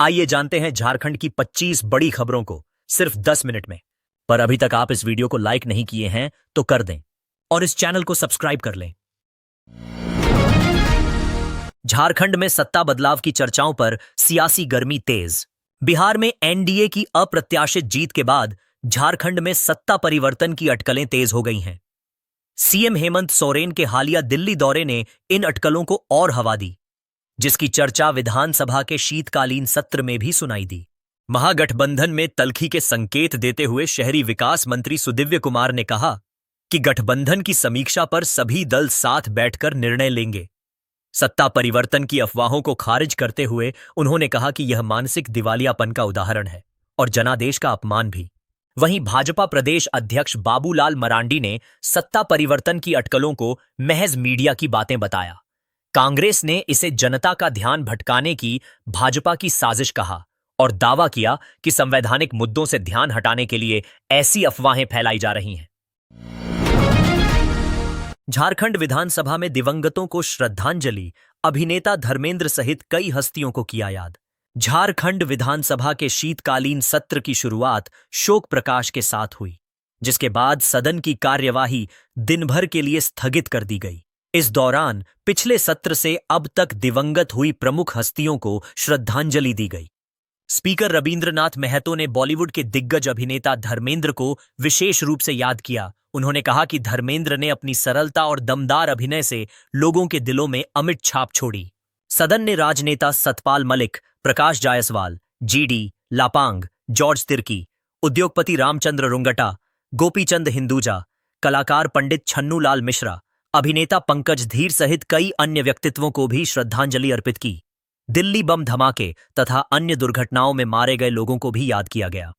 आइए जानते हैं झारखंड की 25 बड़ी खबरों को सिर्फ 10 मिनट में। पर अभी तक आप इस वीडियो को लाइक नहीं किए हैं तो कर दें और इस चैनल को सब्सक्राइब कर लें। झारखंड में सत्ता बदलाव की चर्चाओं पर सियासी गर्मी तेज। बिहार में एनडीए की अप्रत्याशित जीत के बाद झारखंड में सत्ता परिवर्तन की अटकलें तेज हो गई हैं। सीएम हेमंत सोरेन के हालिया दिल्ली दौरे ने इन अटकलों को और हवा दी, जिसकी चर्चा विधानसभा के शीतकालीन सत्र में भी सुनाई दी। महागठबंधन में तल्खी के संकेत देते हुए शहरी विकास मंत्री सुदिव्य कुमार ने कहा कि गठबंधन की समीक्षा पर सभी दल साथ बैठकर निर्णय लेंगे। सत्ता परिवर्तन की अफवाहों को खारिज करते हुए उन्होंने कहा कि यह मानसिक दिवालियापन का उदाहरण है और जनादेश का अपमान भी। वहीं भाजपा प्रदेश अध्यक्ष बाबूलाल मरांडी ने सत्ता परिवर्तन की अटकलों को महज मीडिया की बातें बताया। कांग्रेस ने इसे जनता का ध्यान भटकाने की भाजपा की साजिश कहा और दावा किया कि संवैधानिक मुद्दों से ध्यान हटाने के लिए ऐसी अफवाहें फैलाई जा रही हैं। झारखंड विधानसभा में दिवंगतों को श्रद्धांजलि, अभिनेता धर्मेंद्र सहित कई हस्तियों को किया याद। झारखंड विधानसभा के शीतकालीन सत्र की शुरुआत शोक प्रकाश के साथ हुई, जिसके बाद सदन की कार्यवाही दिन भर के लिए स्थगित कर दी गई। इस दौरान पिछले सत्र से अब तक दिवंगत हुई प्रमुख हस्तियों को श्रद्धांजलि दी गई। स्पीकर रवींद्रनाथ महतो ने बॉलीवुड के दिग्गज अभिनेता धर्मेंद्र को विशेष रूप से याद किया। उन्होंने कहा कि धर्मेंद्र ने अपनी सरलता और दमदार अभिनय से लोगों के दिलों में अमिट छाप छोड़ी। सदन ने राजनेता सतपाल मलिक, प्रकाश जायसवाल, जीडी लापांग, जॉर्ज तिर्की, उद्योगपति रामचंद्र रुंगटा, गोपीचंद हिंदुजा, कलाकार पंडित छन्नूलाल मिश्रा, अभिनेता पंकज धीर सहित कई अन्य व्यक्तित्वों को भी श्रद्धांजलि अर्पित की। दिल्ली बम धमाके तथा अन्य दुर्घटनाओं में मारे गए लोगों को भी याद किया गया।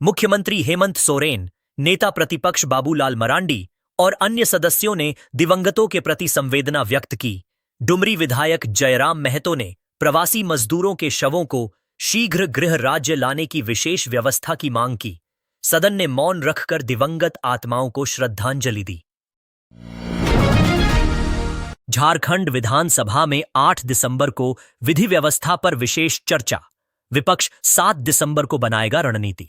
मुख्यमंत्री हेमंत सोरेन, नेता प्रतिपक्ष बाबूलाल मरांडी और अन्य सदस्यों ने दिवंगतों के प्रति संवेदना व्यक्त की। डुमरी विधायक जयराम महतो ने प्रवासी मजदूरों के शवों को शीघ्र गृह राज्य लाने की विशेष व्यवस्था की मांग की। सदन ने मौन रखकर दिवंगत आत्माओं को श्रद्धांजलि दी। झारखंड विधानसभा में 8 दिसंबर को विधि व्यवस्था पर विशेष चर्चा, विपक्ष 7 दिसंबर को बनाएगा रणनीति।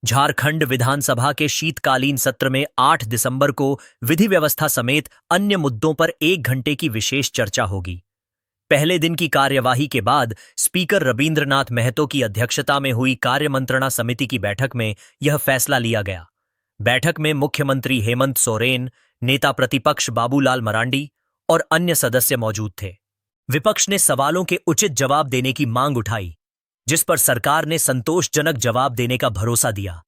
झारखंड विधानसभा के शीतकालीन सत्र में 8 दिसंबर को विधि व्यवस्था समेत अन्य मुद्दों पर 1 घंटे की विशेष चर्चा होगी। पहले दिन की कार्यवाही के बाद स्पीकर रवींद्रनाथ महतो की अध्यक्षता में हुई कार्यमंत्रणा समिति की बैठक में यह फैसला लिया गया। बैठक में मुख्यमंत्री हेमंत सोरेन, नेता प्रतिपक्ष बाबूलाल मरांडी और अन्य सदस्य मौजूद थे। विपक्ष ने सवालों के उचित जवाब देने की मांग उठाई, जिस पर सरकार ने संतोषजनक जवाब देने का भरोसा दिया।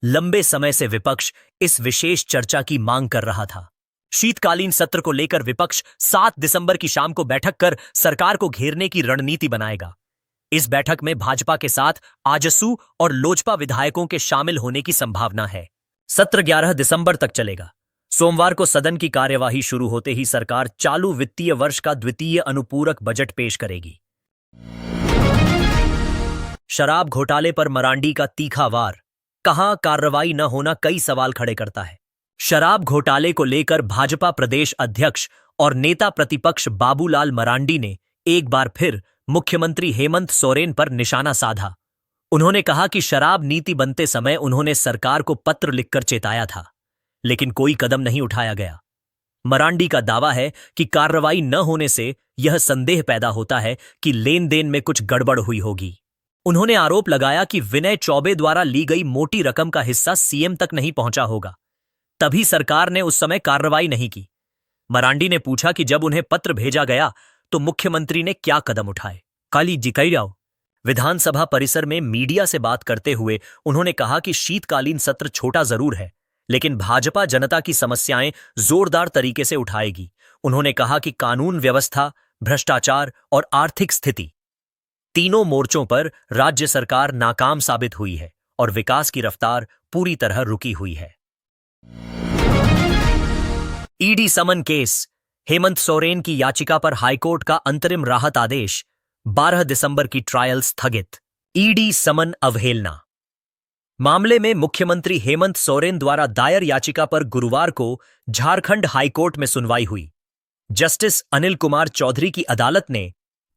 लंबे समय से विपक्ष इस विशेष चर्चा की मांग कर रहा था। शीतकालीन सत्र को लेकर विपक्ष 7 दिसंबर की शाम को बैठक कर सरकार को घेरने की रणनीति बनाएगा। इस बैठक में भाजपा के साथ आजसू और लोजपा विधायकों के शामिल होने की संभावना है। सत्र 11 दिसंबर तक चलेगा। सोमवार को सदन की कार्यवाही शुरू होते ही सरकार चालू वित्तीय वर्ष का द्वितीय अनुपूरक बजट पेश करेगी। शराब घोटाले पर मरांडी का तीखा वार, कहां कार्रवाई न होना कई सवाल खड़े करता है। शराब घोटाले को लेकर भाजपा प्रदेश अध्यक्ष और नेता प्रतिपक्ष बाबूलाल मरांडी ने एक बार फिर मुख्यमंत्री हेमंत सोरेन पर निशाना साधा। उन्होंने कहा कि शराब नीति बनते समय उन्होंने सरकार को पत्र लिखकर चेताया था, लेकिन कोई कदम नहीं उठाया गया। मरांडी का दावा है कि कार्रवाई न होने से यह संदेह पैदा होता है कि लेन देन में कुछ गड़बड़ हुई होगी। उन्होंने आरोप लगाया कि विनय चौबे द्वारा ली गई मोटी रकम का हिस्सा सीएम तक नहीं पहुंचा होगा, तभी सरकार ने उस समय कार्रवाई नहीं की। मरांडी ने पूछा कि जब उन्हें पत्र भेजा गया तो मुख्यमंत्री ने क्या कदम उठाए। काली जिकैराव विधानसभा परिसर में मीडिया से बात करते हुए उन्होंने कहा कि शीतकालीन सत्र छोटा जरूर है, लेकिन भाजपा जनता की समस्याएं जोरदार तरीके से उठाएगी। उन्होंने कहा कि कानून व्यवस्था, भ्रष्टाचार और आर्थिक स्थिति, तीनों मोर्चों पर राज्य सरकार नाकाम साबित हुई है और विकास की रफ्तार पूरी तरह रुकी हुई है। ED summons case, Hemant Soren की याचिका पर हाईकोर्ट का अंतरिम राहत आदेश, 12 दिसंबर की ट्रायल स्थगित। ईडी समन अवहेलना मामले में मुख्यमंत्री हेमंत सोरेन द्वारा दायर याचिका पर गुरुवार को झारखंड हाईकोर्ट में सुनवाई हुई। जस्टिस अनिल कुमार चौधरी की अदालत ने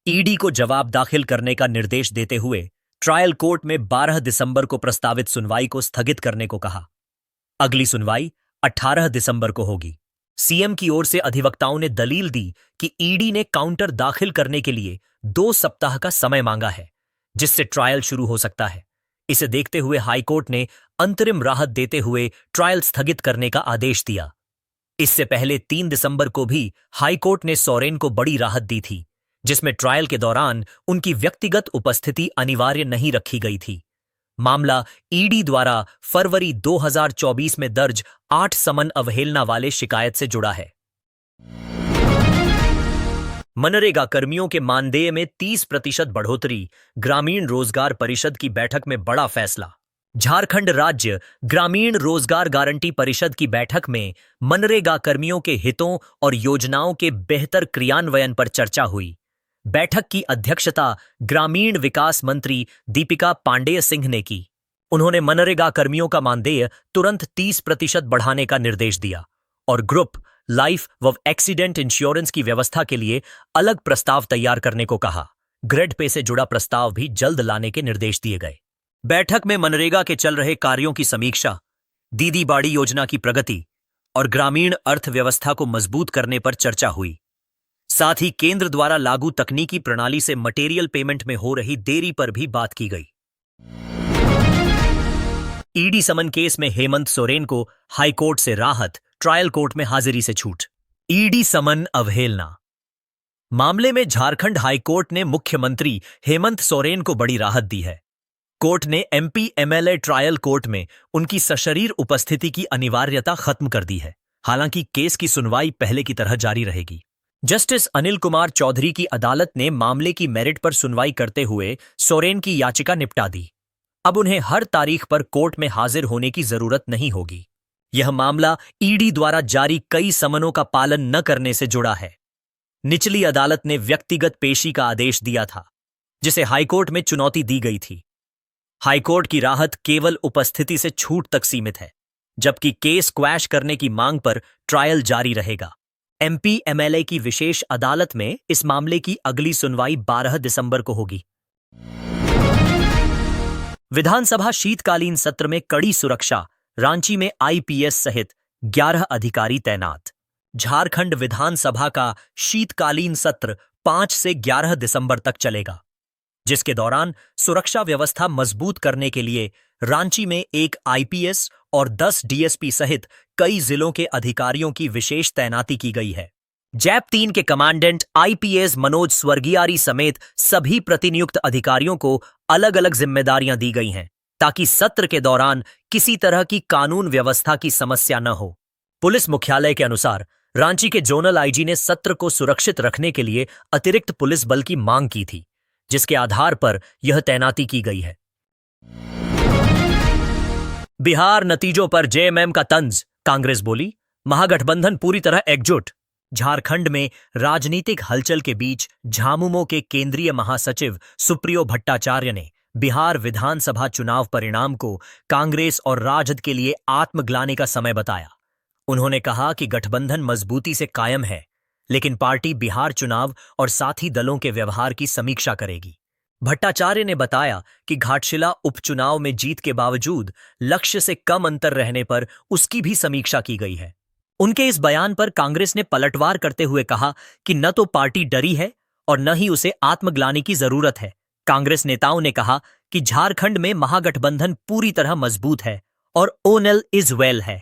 ईडी को जवाब दाखिल करने का निर्देश देते हुए ट्रायल कोर्ट में 12 दिसंबर को प्रस्तावित सुनवाई को स्थगित करने को कहा। अगली सुनवाई 18 दिसंबर को होगी। सीएम की ओर से अधिवक्ताओं ने दलील दी कि ईडी ने काउंटर दाखिल करने के लिए 2 सप्ताह का समय मांगा है, जिससे ट्रायल शुरू हो सकता है। इसे देखते हुए हाईकोर्ट ने अंतरिम राहत देते हुए ट्रायल स्थगित करने का आदेश दिया। इससे पहले 3 दिसंबर को भी हाईकोर्ट ने सोरेन को बड़ी राहत दी थी, जिसमें ट्रायल के दौरान उनकी व्यक्तिगत उपस्थिति अनिवार्य नहीं रखी गई थी। मामला ईडी द्वारा फरवरी 2024 में दर्ज 8 समन अवहेलना वाले शिकायत से जुड़ा है। मनरेगा कर्मियों के मानदेय में 30% बढ़ोतरी, ग्रामीण रोजगार परिषद की बैठक में बड़ा फैसला। झारखंड राज्य ग्रामीण रोजगार गारंटी परिषद की बैठक में मनरेगा कर्मियों के हितों और योजनाओं के बेहतर क्रियान्वयन पर चर्चा हुई। बैठक की अध्यक्षता ग्रामीण विकास मंत्री दीपिका पांडेय सिंह ने की। उन्होंने मनरेगा कर्मियों का मानदेय तुरंत 30% बढ़ाने का निर्देश दिया और ग्रुप लाइफ व एक्सीडेंट इंश्योरेंस की व्यवस्था के लिए अलग प्रस्ताव तैयार करने को कहा। ग्रेड पे से जुड़ा प्रस्ताव भी जल्द लाने के निर्देश दिए गए। बैठक में मनरेगा के चल रहे कार्यों की समीक्षा, दीदी बाड़ी योजना की प्रगति और ग्रामीण अर्थव्यवस्था को मजबूत करने पर चर्चा हुई। साथ ही केंद्र द्वारा लागू तकनीकी प्रणाली से मटेरियल पेमेंट में हो रही देरी पर भी बात की गई। ईडी समन केस में हेमंत सोरेन को हाईकोर्ट से राहत, ट्रायल कोर्ट में हाजिरी से छूट। ईडी समन अवहेलना मामले में झारखंड हाईकोर्ट ने मुख्यमंत्री हेमंत सोरेन को बड़ी राहत दी है। कोर्ट ने एमपी एमएलए ट्रायल कोर्ट में उनकी सशरीर उपस्थिति की अनिवार्यता खत्म कर दी है। हालांकि केस की सुनवाई पहले की तरह जारी रहेगी। जस्टिस अनिल कुमार चौधरी की अदालत ने मामले की मेरिट पर सुनवाई करते हुए सोरेन की याचिका निपटा दी। अब उन्हें हर तारीख पर कोर्ट में हाजिर होने की जरूरत नहीं होगी। यह मामला ईडी द्वारा जारी कई समनों का पालन न करने से जुड़ा है। निचली अदालत ने व्यक्तिगत पेशी का आदेश दिया था, जिसे हाईकोर्ट में चुनौती दी गई थी। हाईकोर्ट की राहत केवल उपस्थिति से छूट तक सीमित है, जबकि केस क्वैश करने की मांग पर ट्रायल जारी रहेगा। एमपी एमएलए की विशेष अदालत में इस मामले की अगली सुनवाई 12 दिसंबर को होगी। विधानसभा शीतकालीन सत्र में कड़ी सुरक्षा, रांची में आईपीएस सहित 11 अधिकारी तैनात। झारखंड विधानसभा का शीतकालीन सत्र 5 से 11 दिसंबर तक चलेगा, जिसके दौरान सुरक्षा व्यवस्था मजबूत करने के लिए रांची में एक आईपीएस और 10 डीएसपी सहित कई जिलों के अधिकारियों की विशेष तैनाती की गई है। जैप 3 के कमांडेंट आईपीएस मनोज स्वर्गियारी समेत सभी प्रतिनियुक्त अधिकारियों को अलग अलग जिम्मेदारियां दी गई हैं, ताकि सत्र के दौरान किसी तरह की कानून व्यवस्था की समस्या न हो। पुलिस मुख्यालय के अनुसार रांची के जोनल आईजी ने सत्र को सुरक्षित रखने के लिए अतिरिक्त पुलिस बल की मांग की थी, जिसके आधार पर यह तैनाती की गई है। बिहार नतीजों पर जेएमएम का तंज, कांग्रेस बोली महागठबंधन पूरी तरह एकजुट। झारखंड में राजनीतिक हलचल के बीच झामुमो के केंद्रीय महासचिव सुप्रियो भट्टाचार्य ने बिहार विधानसभा चुनाव परिणाम को कांग्रेस और राजद के लिए आत्मग्लानि का समय बताया। उन्होंने कहा कि गठबंधन मजबूती से कायम है, लेकिन पार्टी बिहार चुनाव और साथी दलों के व्यवहार की समीक्षा करेगी। भट्टाचार्य ने बताया कि घाटशिला उपचुनाव में जीत के बावजूद लक्ष्य से कम अंतर रहने पर उसकी भी समीक्षा की गई है। उनके इस बयान पर कांग्रेस ने पलटवार करते हुए कहा कि न तो पार्टी डरी है और न ही उसे आत्मग्लानि की जरूरत है। कांग्रेस नेताओं ने कहा कि झारखंड में महागठबंधन पूरी तरह मजबूत है और ओनल इज वेल है।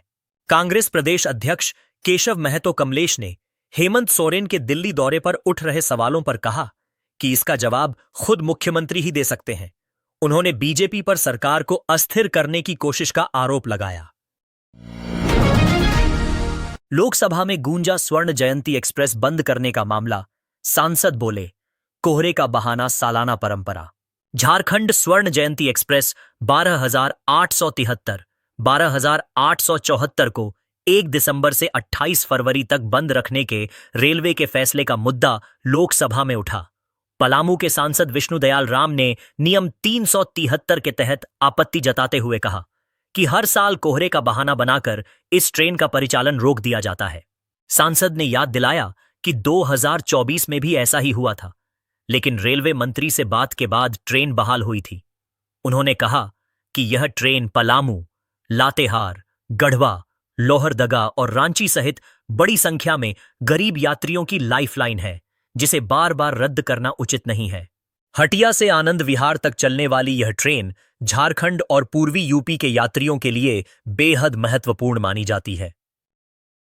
कांग्रेस प्रदेश अध्यक्ष केशव महतो कमलेश ने हेमंत सोरेन के दिल्ली दौरे पर उठ रहे सवालों पर कहा कि इसका जवाब खुद मुख्यमंत्री ही दे सकते हैं। उन्होंने बीजेपी पर सरकार को अस्थिर करने की कोशिश का आरोप लगाया। लोकसभा में गूंजा स्वर्ण जयंती एक्सप्रेस बंद करने का मामला, सांसद बोले कोहरे का बहाना सालाना परंपरा। झारखंड स्वर्ण जयंती एक्सप्रेस 12,873, 12,874 को 1 दिसंबर से 28 फरवरी तक बंद रखने के रेलवे के फैसले का मुद्दा लोकसभा में उठा। पलामू के सांसद विष्णुदयाल राम ने नियम 373 के तहत आपत्ति जताते हुए कहा कि हर साल कोहरे का बहाना बनाकर इस ट्रेन का परिचालन रोक दिया जाता है। सांसद ने याद दिलाया कि 2024 में भी ऐसा ही हुआ था, लेकिन रेलवे मंत्री से बात के बाद ट्रेन बहाल हुई थी। उन्होंने कहा कि यह ट्रेन पलामू, लातेहार, गढ़वा, लोहरदगा और रांची सहित बड़ी संख्या में गरीब यात्रियों की लाइफलाइन है, जिसे बार बार रद्द करना उचित नहीं है। हटिया से आनंद विहार तक चलने वाली यह ट्रेन झारखंड और पूर्वी यूपी के यात्रियों के लिए बेहद महत्वपूर्ण मानी जाती है।